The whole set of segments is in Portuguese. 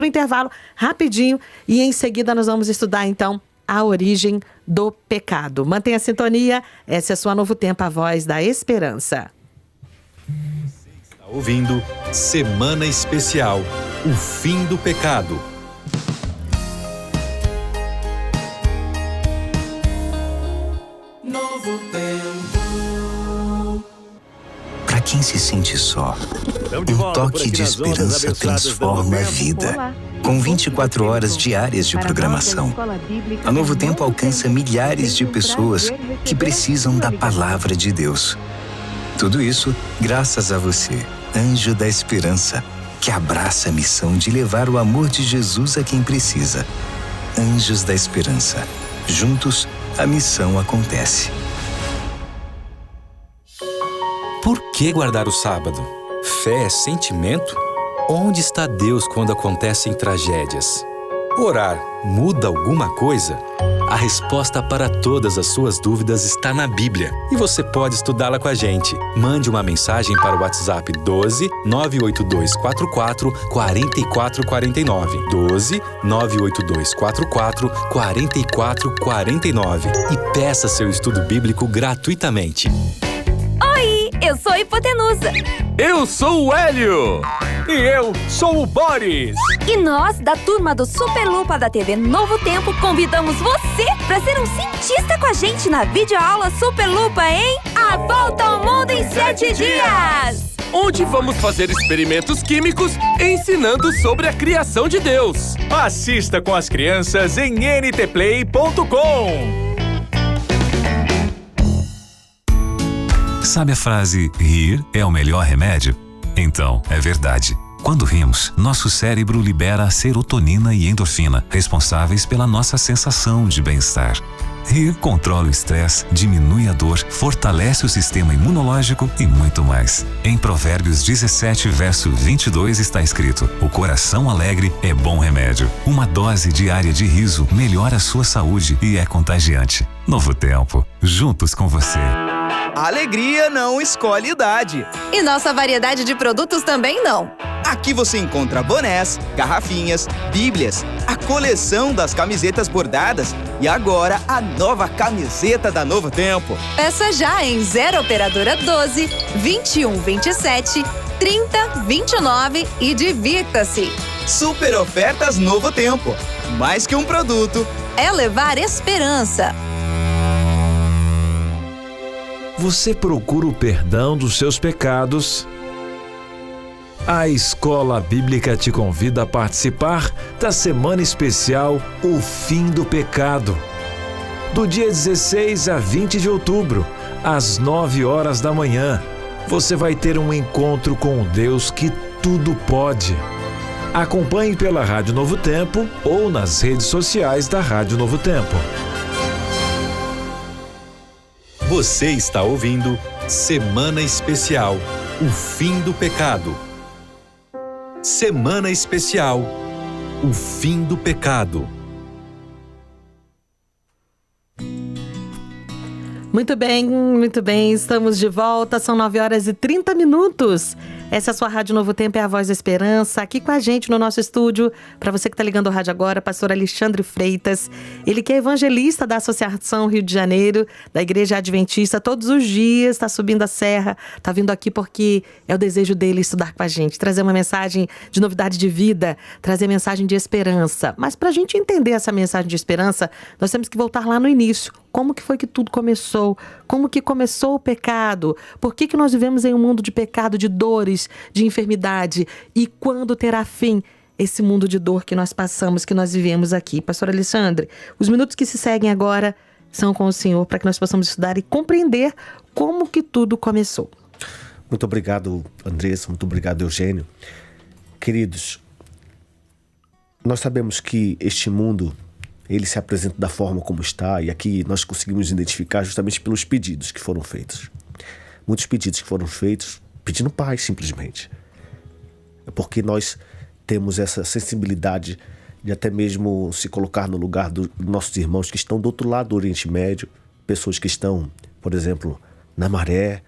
no intervalo rapidinho e em seguida nós vamos estudar então a origem do pecado. Mantenha a sintonia, essa é a sua Novo Tempo, a voz da esperança. Está ouvindo Semana Especial, o fim do pecado. Novo Tempo. Para quem se sente só, um toque de esperança transforma a vida. Com 24 horas diárias de programação, a Novo Tempo alcança milhares de pessoas que precisam da Palavra de Deus. Tudo isso graças a você, Anjo da Esperança, que abraça a missão de levar o amor de Jesus a quem precisa. Anjos da Esperança. Juntos, a missão acontece. Por que guardar o sábado? Fé é sentimento? Onde está Deus quando acontecem tragédias? Orar muda alguma coisa? A resposta para todas as suas dúvidas está na Bíblia e você pode estudá-la com a gente. Mande uma mensagem para o WhatsApp 12 98244 4449. 12 98244 4449 e peça seu estudo bíblico gratuitamente. Oi, eu sou a Hipotenusa. Eu sou o Hélio. E eu sou o Boris. E nós, da turma do Super Lupa da TV Novo Tempo, convidamos você para ser um cientista com a gente na videoaula Super Lupa em A Volta ao Mundo em 7 Dias. Onde vamos fazer experimentos químicos ensinando sobre a criação de Deus. Assista com as crianças em ntplay.com. Sabe a frase, rir é o melhor remédio? Então, é verdade. Quando rimos, nosso cérebro libera a serotonina e endorfina, responsáveis pela nossa sensação de bem-estar. Rir controla o estresse, diminui a dor, fortalece o sistema imunológico e muito mais. Em Provérbios 17, verso 22 está escrito: o coração alegre é bom remédio. Uma dose diária de riso melhora a sua saúde e é contagiante. Novo Tempo, juntos com você. A alegria não escolhe idade. E nossa variedade de produtos também não. Aqui você encontra bonés, garrafinhas, bíblias, a coleção das camisetas bordadas e agora a nova camiseta da Novo Tempo. Peça já em 0 Operadora 12 21 27 30 29 e divirta-se. Super ofertas Novo Tempo. Mais que um produto, é levar esperança. Você procura o perdão dos seus pecados? A Escola Bíblica te convida a participar da Semana Especial O Fim do Pecado. Do dia 16 a 20 de outubro, às 9 horas da manhã, você vai ter um encontro com o Deus que tudo pode. Acompanhe pela Rádio Novo Tempo ou nas redes sociais da Rádio Novo Tempo. Você está ouvindo Semana Especial, o fim do pecado. Semana Especial, o fim do pecado. Muito bem, estamos de volta, são 9 horas e 30 minutos. Essa é a sua Rádio Novo Tempo, é a Voz da Esperança, aqui com a gente no nosso estúdio. Para você que está ligando o rádio agora, pastor Alexandre Freitas, ele que é evangelista da Associação Rio de Janeiro, da Igreja Adventista, todos os dias está subindo a serra, está vindo aqui porque é o desejo dele estudar com a gente, trazer uma mensagem de novidade de vida, trazer mensagem de esperança. Mas para a gente entender essa mensagem de esperança, nós temos que voltar lá no início. Como que foi que tudo começou? Como que começou o pecado? Por que nós vivemos em um mundo de pecado, de dores, de enfermidade? E quando terá fim esse mundo de dor que nós passamos, que nós vivemos aqui? Pastor Alexandre, os minutos que se seguem agora são com o Senhor para que nós possamos estudar e compreender como que tudo começou. Muito obrigado, Andressa. Muito obrigado, Eugênio. Queridos, nós sabemos que este mundo, ele se apresenta da forma como está, e aqui nós conseguimos identificar justamente pelos pedidos que foram feitos. Muitos pedidos que foram feitos pedindo paz, simplesmente. É porque nós temos essa sensibilidade de até mesmo se colocar no lugar dos nossos irmãos que estão do outro lado do Oriente Médio, pessoas que estão, por exemplo, na Maré,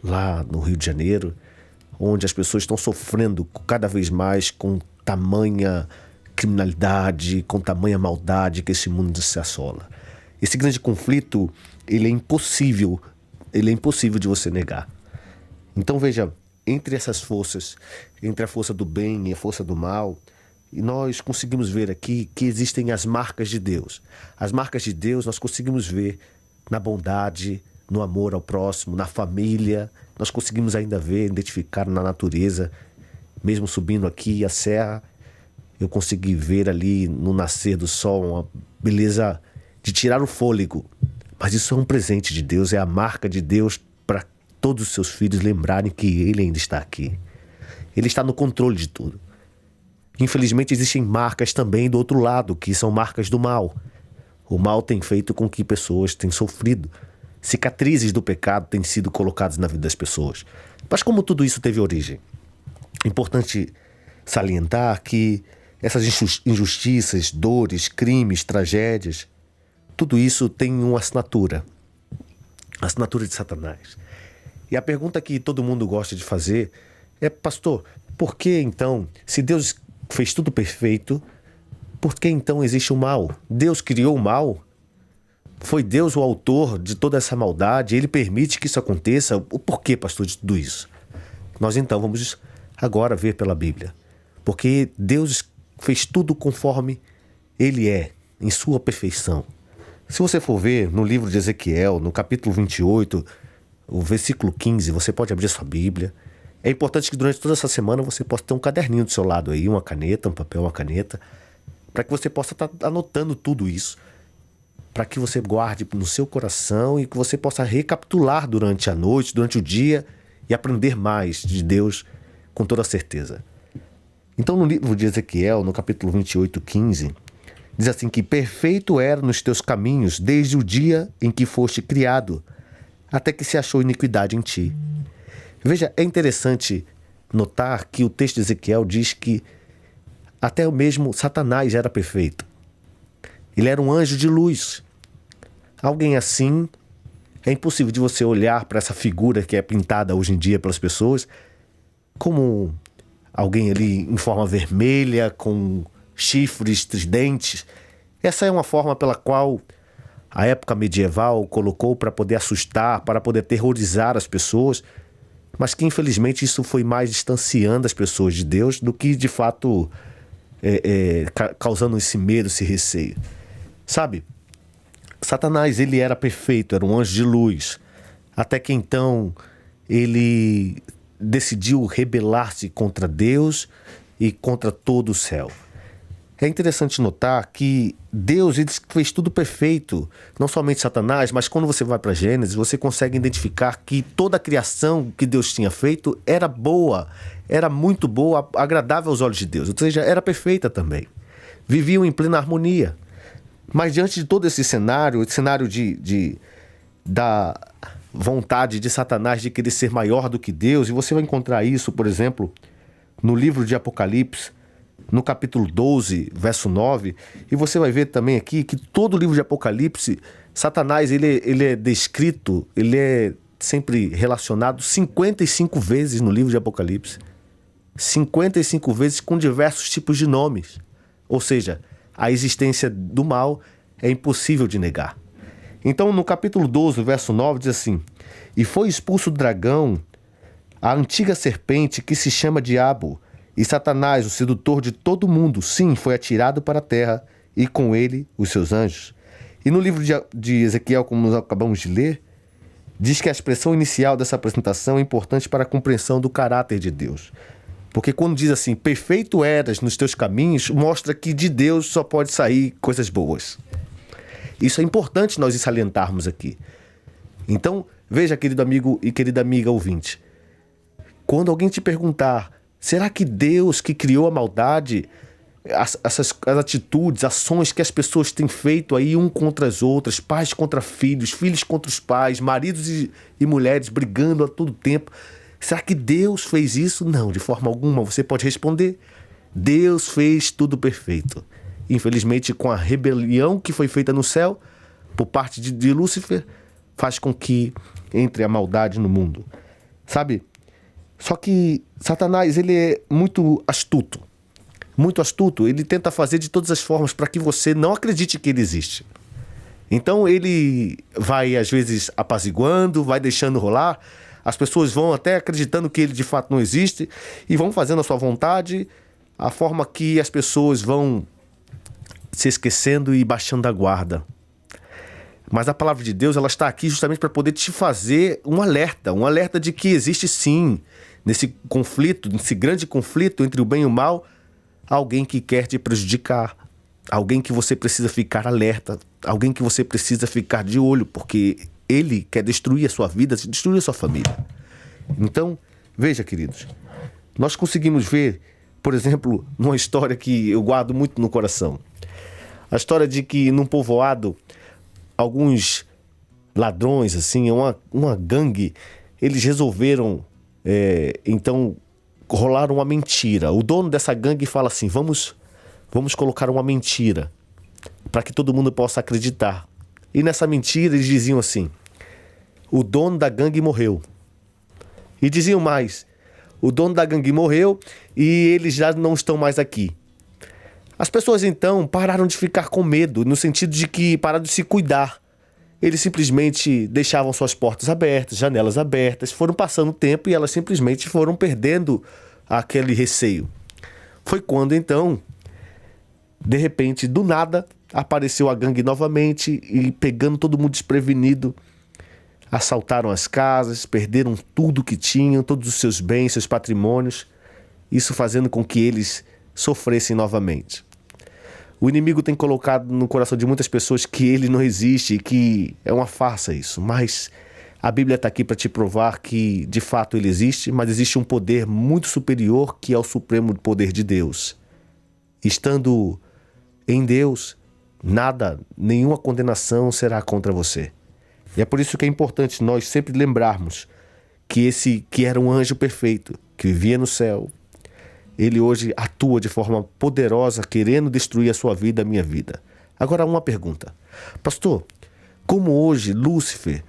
lá no Rio de Janeiro, onde as pessoas estão sofrendo cada vez mais com tamanha criminalidade, com tamanha maldade que esse mundo se assola. Esse grande conflito, ele é impossível de você negar. Então veja, entre essas forças, entre a força do bem e a força do mal, nós conseguimos ver aqui que existem as marcas de Deus. As marcas de Deus nós conseguimos ver na bondade, no amor ao próximo, na família. Nós conseguimos ainda ver, identificar na natureza. Mesmo subindo aqui a serra, eu consegui ver ali no nascer do sol uma beleza de tirar o fôlego. Mas isso é um presente de Deus, é a marca de Deus para todos os seus filhos lembrarem que Ele ainda está aqui. Ele está no controle de tudo. Infelizmente existem marcas também do outro lado, que são marcas do mal. O mal tem feito com que pessoas tenham sofrido. Cicatrizes do pecado têm sido colocadas na vida das pessoas. Mas como tudo isso teve origem? É importante salientar que essas injustiças, dores, crimes, tragédias, tudo isso tem uma assinatura. A assinatura de Satanás. E a pergunta que todo mundo gosta de fazer é: pastor, por que então, se Deus fez tudo perfeito, por que então existe o mal? Deus criou o mal? Foi Deus o autor de toda essa maldade? Ele permite que isso aconteça? O porquê, pastor, de tudo isso? Nós então vamos agora ver pela Bíblia. Porque Deus fez tudo conforme Ele é, em sua perfeição. Se você for ver no livro de Ezequiel, no capítulo 28, o versículo 15, você pode abrir sua Bíblia. É importante que durante toda essa semana você possa ter um caderninho do seu lado aí, uma caneta, um papel, uma caneta, para que você possa estar anotando tudo isso, para que você guarde no seu coração e que você possa recapitular durante a noite, durante o dia e aprender mais de Deus com toda certeza. Então no livro de Ezequiel, no capítulo 28, 15, diz assim que perfeito era nos teus caminhos desde o dia em que foste criado, até que se achou iniquidade em ti. Veja, é interessante notar que o texto de Ezequiel diz que até mesmo Satanás era perfeito. Ele era um anjo de luz. Alguém assim, é impossível de você olhar para essa figura que é pintada hoje em dia pelas pessoas como alguém ali em forma vermelha, com chifres, tridentes. Essa é uma forma pela qual a época medieval colocou para poder assustar, para poder terrorizar as pessoas, mas que infelizmente isso foi mais distanciando as pessoas de Deus do que de fato causando esse medo, esse receio. Sabe, Satanás, ele era perfeito, era um anjo de luz, até que então ele decidiu rebelar-se contra Deus e contra todo o céu. É interessante notar que Deus, ele fez tudo perfeito, não somente Satanás, mas quando você vai para Gênesis, você consegue identificar que toda a criação que Deus tinha feito era boa, era muito boa, agradável aos olhos de Deus, ou seja, era perfeita também. Viviam em plena harmonia. Mas diante de todo esse cenário da vontade de Satanás de querer ser maior do que Deus, e você vai encontrar isso, por exemplo, no livro de Apocalipse, no capítulo 12, verso 9, e você vai ver também aqui que todo o livro de Apocalipse, Satanás ele é descrito, ele é sempre relacionado 55 vezes no livro de Apocalipse. 55 vezes com diversos tipos de nomes. Ou seja, a existência do mal é impossível de negar. Então, no capítulo 12, verso 9, diz assim: e foi expulso o dragão, a antiga serpente que se chama Diabo, e Satanás, o sedutor de todo mundo, sim, foi atirado para a terra, e com ele os seus anjos. E no livro de Ezequiel, como nós acabamos de ler, diz que a expressão inicial dessa apresentação é importante para a compreensão do caráter de Deus. Porque quando diz assim, perfeito eras nos teus caminhos, mostra que de Deus só pode sair coisas boas. Isso é importante nós salientarmos aqui. Então, veja, querido amigo e querida amiga ouvinte, quando alguém te perguntar, será que Deus que criou a maldade, as atitudes, ações que as pessoas têm feito aí um contra as outras, pais contra filhos, filhos contra os pais, maridos e mulheres brigando a todo tempo, será que Deus fez isso? Não, de forma alguma. Você pode responder, Deus fez tudo perfeito. Infelizmente, com a rebelião que foi feita no céu, por parte de Lúcifer, faz com que entre a maldade no mundo. Sabe? Só que Satanás, ele é muito astuto. muito astuto, ele tenta fazer de todas as formas para que você não acredite que ele existe. Então ele vai, às vezes, apaziguando, vai deixando rolar. As pessoas vão até acreditando que ele de fato não existe e vão fazendo a sua vontade, a forma que as pessoas vão se esquecendo e baixando a guarda. Mas a palavra de Deus, ela está aqui justamente para poder te fazer um alerta de que existe sim, nesse conflito, nesse grande conflito entre o bem e o mal, alguém que quer te prejudicar, alguém que você precisa ficar alerta, alguém que você precisa ficar de olho, porque ele quer destruir a sua vida, destruir a sua família. Então, veja, queridos, nós conseguimos ver, por exemplo, numa história que eu guardo muito no coração. A história de que num povoado, alguns ladrões, assim, uma gangue, eles resolveram, então, rolar uma mentira. O dono dessa gangue fala assim, vamos colocar uma mentira para que todo mundo possa acreditar. E nessa mentira eles diziam assim, o dono da gangue morreu. E diziam mais, o dono da gangue morreu e eles já não estão mais aqui. As pessoas então pararam de ficar com medo, no sentido de que pararam de se cuidar. Eles simplesmente deixavam suas portas abertas, janelas abertas, foram passando o tempo e elas simplesmente foram perdendo aquele receio. Foi quando então, de repente, do nada, apareceu a gangue novamente e pegando todo mundo desprevenido, assaltaram as casas, perderam tudo que tinham, todos os seus bens, seus patrimônios, isso fazendo com que eles sofressem novamente. O inimigo tem colocado no coração de muitas pessoas que ele não existe e que é uma farsa isso, mas a Bíblia está aqui para te provar que de fato ele existe, mas existe um poder muito superior que é o supremo poder de Deus. Estando em Deus, nenhuma condenação será contra você. E é por isso que é importante nós sempre lembrarmos que esse que era um anjo perfeito, que vivia no céu, ele hoje atua de forma poderosa, querendo destruir a sua vida, a minha vida. Agora, uma pergunta. Pastor, como hoje Lúcifer,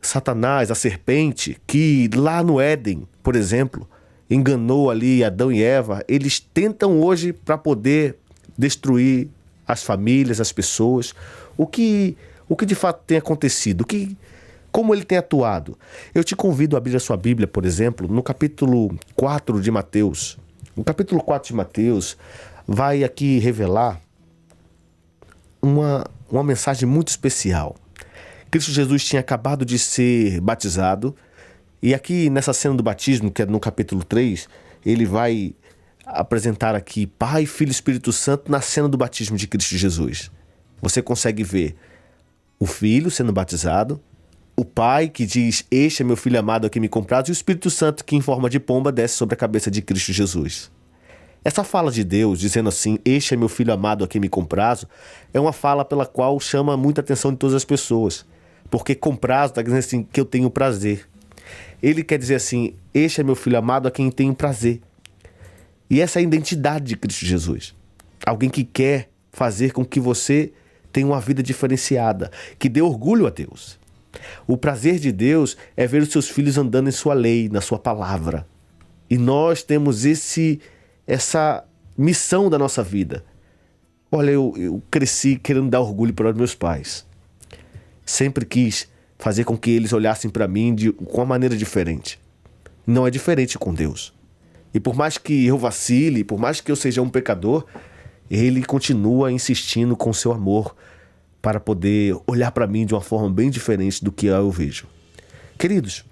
Satanás, a serpente, que lá no Éden, por exemplo, enganou ali Adão e Eva, eles tentam hoje para poder destruir as famílias, as pessoas. O que de fato tem acontecido? Como ele tem atuado? Eu te convido a abrir a sua Bíblia, por exemplo, no capítulo 4 de Mateus. No capítulo 4 de Mateus, vai aqui revelar uma mensagem muito especial. Cristo Jesus tinha acabado de ser batizado, e aqui nessa cena do batismo, que é no capítulo 3, ele vai apresentar aqui Pai, Filho e Espírito Santo na cena do batismo de Cristo Jesus. Você consegue ver o Filho sendo batizado, o Pai que diz, este é meu Filho amado a quem me compraste, e o Espírito Santo que em forma de pomba desce sobre a cabeça de Cristo Jesus. Essa fala de Deus, dizendo assim, este é meu Filho amado a quem me compraste, é uma fala pela qual chama muita atenção de todas as pessoas. Porque compraste está dizendo assim, que eu tenho prazer. Ele quer dizer assim, este é meu Filho amado a quem tenho prazer. E essa é a identidade de Cristo Jesus. Alguém que quer fazer com que você tenha uma vida diferenciada, que dê orgulho a Deus. O prazer de Deus é ver os seus filhos andando em sua lei, na sua palavra. E nós temos essa missão da nossa vida. Olha, eu cresci querendo dar orgulho para os meus pais. Sempre quis fazer com que eles olhassem para mim com uma maneira diferente. Não é diferente com Deus. E por mais que eu vacile, por mais que eu seja um pecador, Ele continua insistindo com seu amor para poder olhar para mim de uma forma bem diferente do que eu vejo. Queridos,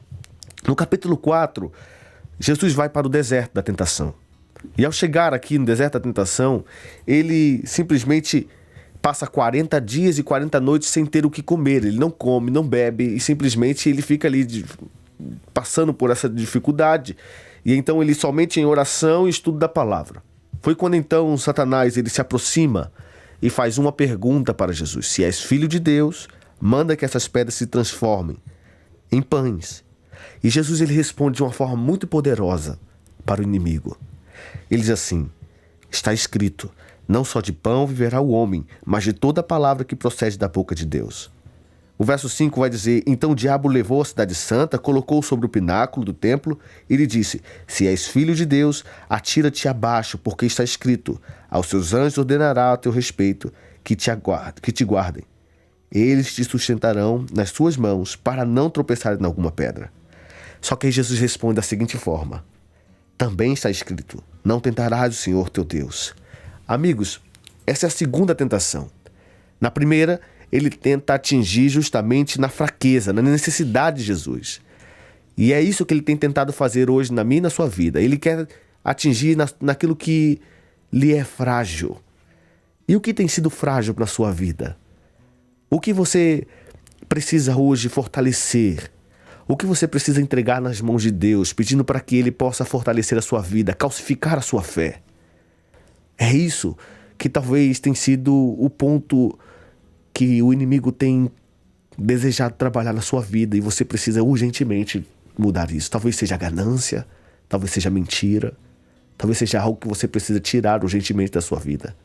no capítulo 4, Jesus vai para o deserto da tentação. E ao chegar aqui no deserto da tentação, ele simplesmente passa 40 dias e 40 noites sem ter o que comer. Ele não come, não bebe e simplesmente ele fica ali passando por essa dificuldade. E então ele somente em oração e estudo da palavra. Foi quando então Satanás ele se aproxima e faz uma pergunta para Jesus. Se és filho de Deus, manda que essas pedras se transformem em pães. E Jesus ele responde de uma forma muito poderosa para o inimigo. Ele diz assim, está escrito, não só de pão viverá o homem, mas de toda a palavra que procede da boca de Deus. O verso 5 vai dizer: então o diabo levou a cidade santa, colocou sobre o pináculo do templo e lhe disse: se és filho de Deus, atira-te abaixo, porque está escrito: aos seus anjos ordenará a teu respeito que te guardem. Eles te sustentarão nas suas mãos para não tropeçar em alguma pedra. Só que aí Jesus responde da seguinte forma: também está escrito: não tentarás o Senhor teu Deus. Amigos, essa é a segunda tentação. Na primeira, ele tenta atingir justamente na fraqueza, na necessidade de Jesus. E é isso que ele tem tentado fazer hoje na minha e na sua vida. Ele quer atingir naquilo que lhe é frágil. E o que tem sido frágil na sua vida? O que você precisa hoje fortalecer? O que você precisa entregar nas mãos de Deus, pedindo para que Ele possa fortalecer a sua vida, calcificar a sua fé? É isso que talvez tenha sido o ponto que o inimigo tem desejado trabalhar na sua vida e você precisa urgentemente mudar isso. Talvez seja ganância, talvez seja mentira, talvez seja algo que você precisa tirar urgentemente da sua vida.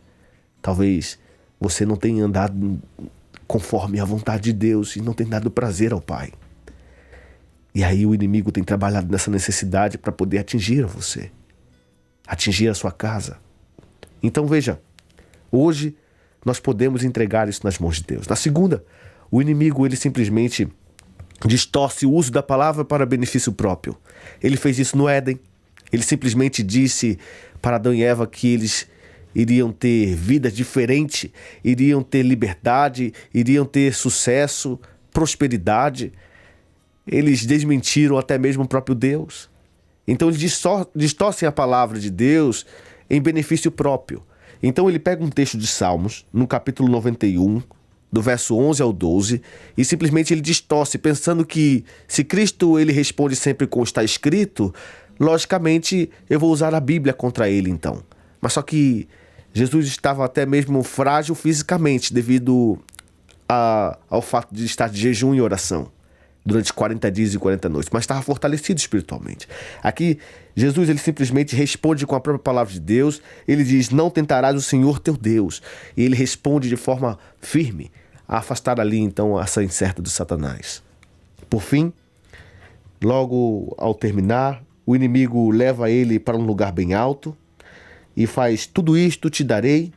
Talvez você não tenha andado conforme a vontade de Deus e não tenha dado prazer ao Pai. E aí o inimigo tem trabalhado nessa necessidade para poder atingir você, atingir a sua casa. Então veja, hoje nós podemos entregar isso nas mãos de Deus. Na segunda, o inimigo ele simplesmente distorce o uso da palavra para benefício próprio. Ele fez isso no Éden. Ele simplesmente disse para Adão e Eva que eles iriam ter vida diferente, iriam ter liberdade, iriam ter sucesso, prosperidade. Eles desmentiram até mesmo o próprio Deus. Então eles distorcem a palavra de Deus em benefício próprio. Então ele pega um texto de Salmos, no capítulo 91, do verso 11 ao 12, e simplesmente ele distorce, pensando que se Cristo ele responde sempre com está escrito, logicamente eu vou usar a Bíblia contra ele então. Mas só que Jesus estava até mesmo frágil fisicamente devido ao fato de estar de jejum e oração durante 40 dias e 40 noites, mas estava fortalecido espiritualmente. Aqui, Jesus ele simplesmente responde com a própria palavra de Deus. Ele diz: não tentarás o Senhor teu Deus. E ele responde de forma firme a afastar ali então essa incerta de Satanás. Por fim, logo ao terminar, o inimigo leva ele para um lugar bem alto e faz: tudo isto te darei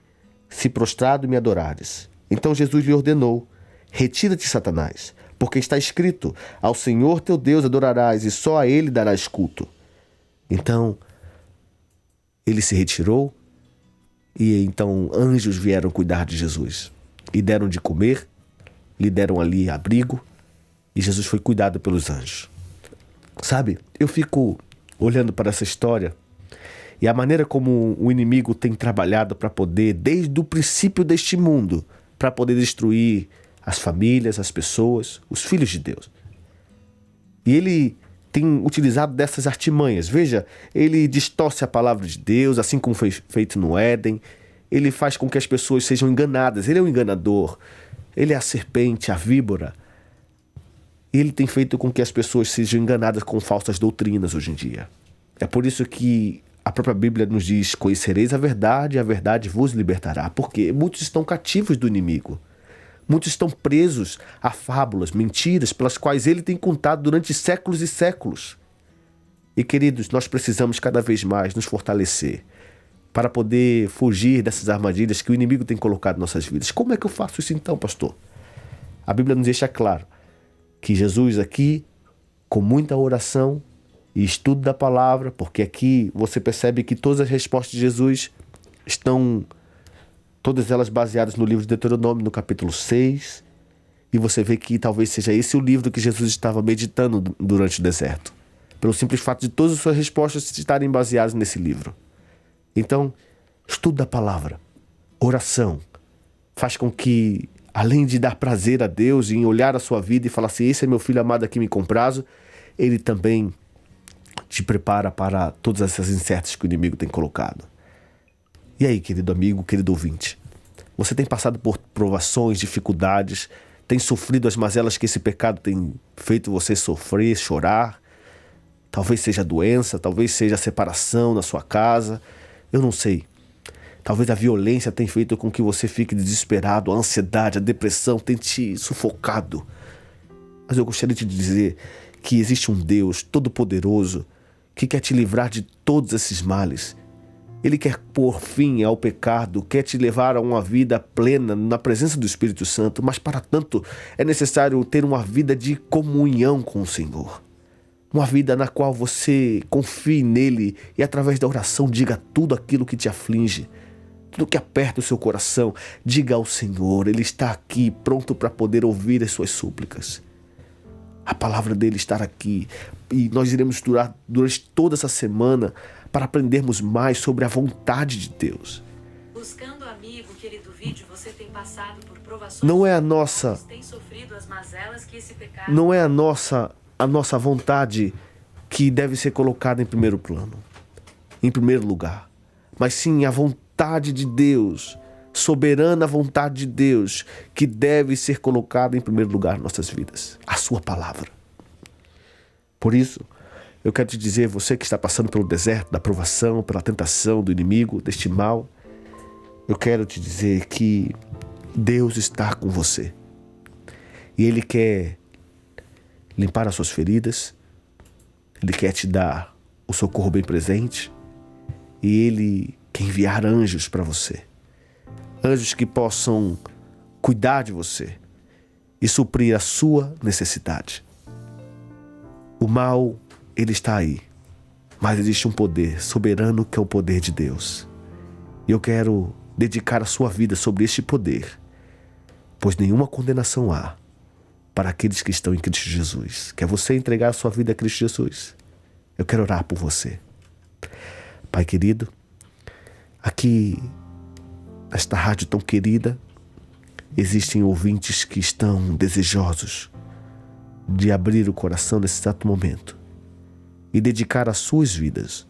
se prostrado me adorares. Então Jesus lhe ordenou: retira-te, Satanás, porque está escrito: ao Senhor teu Deus adorarás e só a Ele darás culto. Então, ele se retirou e então anjos vieram cuidar de Jesus. E deram de comer, lhe deram ali abrigo e Jesus foi cuidado pelos anjos. Sabe, eu fico olhando para essa história e a maneira como o inimigo tem trabalhado para poder, desde o princípio deste mundo, para poder destruir as famílias, as pessoas, os filhos de Deus. E ele tem utilizado dessas artimanhas. Veja, ele distorce a palavra de Deus, assim como foi feito no Éden. Ele faz com que as pessoas sejam enganadas. Ele é o enganador. Ele é a serpente, a víbora. Ele tem feito com que as pessoas sejam enganadas com falsas doutrinas hoje em dia. É por isso que a própria Bíblia nos diz: conhecereis a verdade vos libertará. Porque muitos estão cativos do inimigo. Muitos estão presos a fábulas, mentiras, pelas quais ele tem contado durante séculos e séculos. E, queridos, nós precisamos cada vez mais nos fortalecer para poder fugir dessas armadilhas que o inimigo tem colocado em nossas vidas. Como é que eu faço isso então, pastor? A Bíblia nos deixa claro que Jesus aqui, com muita oração e estudo da palavra, porque aqui você percebe que todas as respostas de Jesus estão todas elas baseadas no livro de Deuteronômio, no capítulo 6. E você vê que talvez seja esse o livro que Jesus estava meditando durante o deserto. Pelo simples fato de todas as suas respostas estarem baseadas nesse livro. Então, estudo da palavra, oração, faz com que, além de dar prazer a Deus em olhar a sua vida e falar assim: esse é meu filho amado aqui, me comprazo, ele também te prepara para todas essas incertas que o inimigo tem colocado. E aí, querido amigo, querido ouvinte, você tem passado por provações, dificuldades, tem sofrido as mazelas que esse pecado tem feito você sofrer, chorar? Talvez seja doença, talvez seja separação na sua casa, eu não sei. Talvez a violência tenha feito com que você fique desesperado, a ansiedade, a depressão tenha te sufocado. Mas eu gostaria de te dizer que existe um Deus todo-poderoso que quer te livrar de todos esses males. Ele quer pôr fim ao pecado, quer te levar a uma vida plena na presença do Espírito Santo, mas para tanto é necessário ter uma vida de comunhão com o Senhor. Uma vida na qual você confie nele e através da oração diga tudo aquilo que te aflige, tudo que aperta o seu coração. Diga ao Senhor, Ele está aqui pronto para poder ouvir as suas súplicas. A palavra dele está aqui e nós iremos estudar durante toda essa semana para aprendermos mais sobre a vontade de Deus. Buscando amigo que ele duvide, você tem passado por provações. Não é a nossa, tem sofrido as mazelas que esse pecado. Não é a nossa vontade que deve ser colocada em primeiro plano, em primeiro lugar, mas sim a vontade de Deus, soberana vontade de Deus, que deve ser colocada em primeiro lugar em nossas vidas, a sua palavra. Por isso, eu quero te dizer, você que está passando pelo deserto da provação, pela tentação do inimigo, deste mal, eu quero te dizer que Deus está com você. E Ele quer limpar as suas feridas, Ele quer te dar o socorro bem presente, e Ele quer enviar anjos para você. Anjos que possam cuidar de você e suprir a sua necessidade. O mal, ele está aí, mas existe um poder soberano que é o poder de Deus. E eu quero dedicar a sua vida sobre este poder, pois nenhuma condenação há para aqueles que estão em Cristo Jesus. Quer você entregar a sua vida a Cristo Jesus? Eu quero orar por você. Pai querido, aqui nesta rádio tão querida, existem ouvintes que estão desejosos de abrir o coração nesse exato momento e dedicar as suas vidas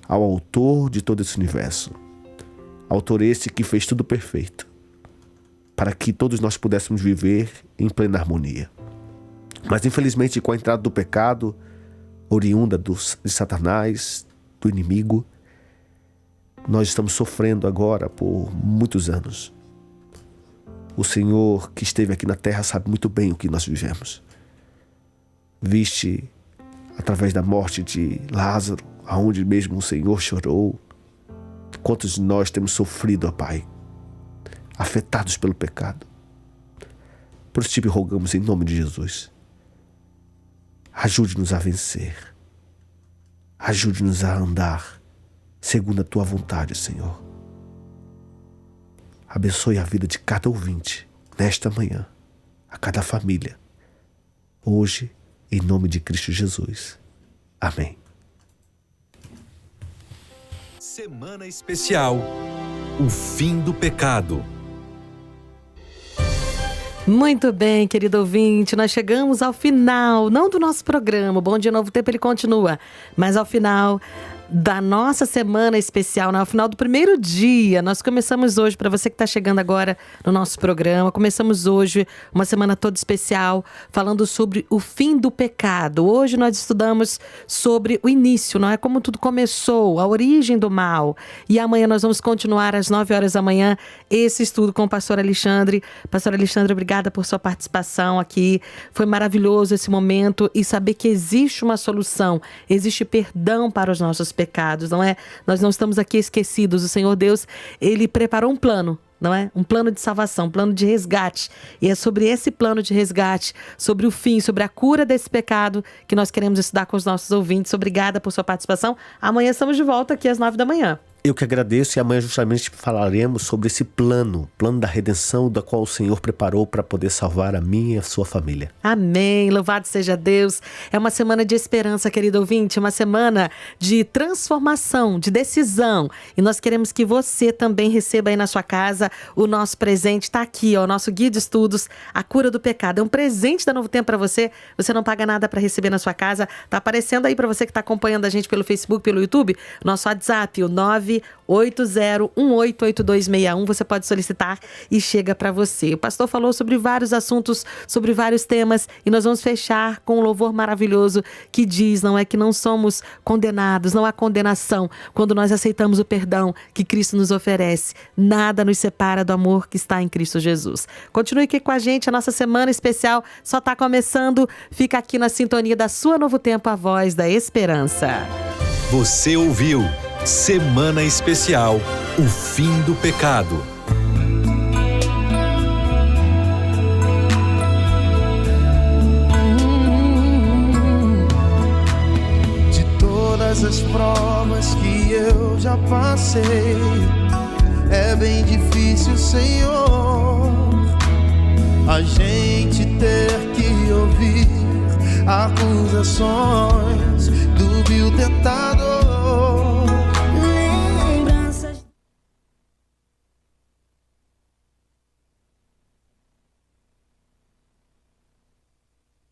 ao autor de todo esse universo, autor esse que fez tudo perfeito, para que todos nós pudéssemos viver em plena harmonia. Mas infelizmente com a entrada do pecado, oriunda de Satanás, do inimigo, nós estamos sofrendo agora por muitos anos. O Senhor que esteve aqui na terra sabe muito bem o que nós vivemos. Viste através da morte de Lázaro, aonde mesmo o Senhor chorou. Quantos de nós temos sofrido, ó Pai, afetados pelo pecado. Por isso te rogamos em nome de Jesus. Ajude-nos a vencer. Ajude-nos a andar segundo a Tua vontade, Senhor. Abençoe a vida de cada ouvinte nesta manhã, a cada família, hoje, em nome de Cristo Jesus. Amém. Semana especial, o fim do pecado. Muito bem, querido ouvinte, nós chegamos ao final, não do nosso programa, o Bom Dia Novo Tempo ele continua, mas ao final da nossa semana especial, ao final do primeiro dia. Nós começamos hoje, para você que está chegando agora no nosso programa, começamos hoje uma semana toda especial, falando sobre o fim do pecado. Hoje nós estudamos sobre o início, não é? Como tudo começou, a origem do mal. E amanhã nós vamos continuar às 9 horas da manhã esse estudo com o pastor Alexandre. Pastor Alexandre, obrigada por sua participação aqui. Foi maravilhoso esse momento e saber que existe uma solução, existe perdão para os nossos pecados, não é? Nós não estamos aqui esquecidos. O Senhor Deus, Ele preparou um plano, não é? Um plano de salvação, um plano de resgate. E é sobre esse plano de resgate, sobre o fim, sobre a cura desse pecado que nós queremos estudar com os nossos ouvintes. Obrigada por sua participação. Amanhã estamos de volta aqui às 9 da manhã. Eu que agradeço, e amanhã justamente falaremos sobre esse plano da redenção, da qual o Senhor preparou para poder salvar a minha e a sua família. Amém, louvado seja Deus. É uma semana de esperança, querido ouvinte, uma semana de transformação, de decisão. E nós queremos que você também receba aí na sua casa o nosso presente. Está aqui, ó, o nosso guia de estudos, A Cura do Pecado. É um presente da Novo Tempo para você. Você não paga nada para receber na sua casa. Está aparecendo aí para você que está acompanhando a gente pelo Facebook, pelo YouTube, nosso WhatsApp, o 9 980188261. Você pode solicitar e chega para você. O pastor falou sobre vários assuntos, sobre vários temas, e nós vamos fechar com um louvor maravilhoso que diz, não é que não somos condenados, não há condenação quando nós aceitamos o perdão que Cristo nos oferece. Nada nos separa do amor que está em Cristo Jesus. Continue aqui com a gente, a nossa semana especial só está começando. Fica aqui na sintonia da sua Novo Tempo, a voz da esperança. Você ouviu Semana Especial, o fim do pecado. De todas as provas que eu já passei, é bem difícil, Senhor, a gente ter que ouvir acusações do vil tentador.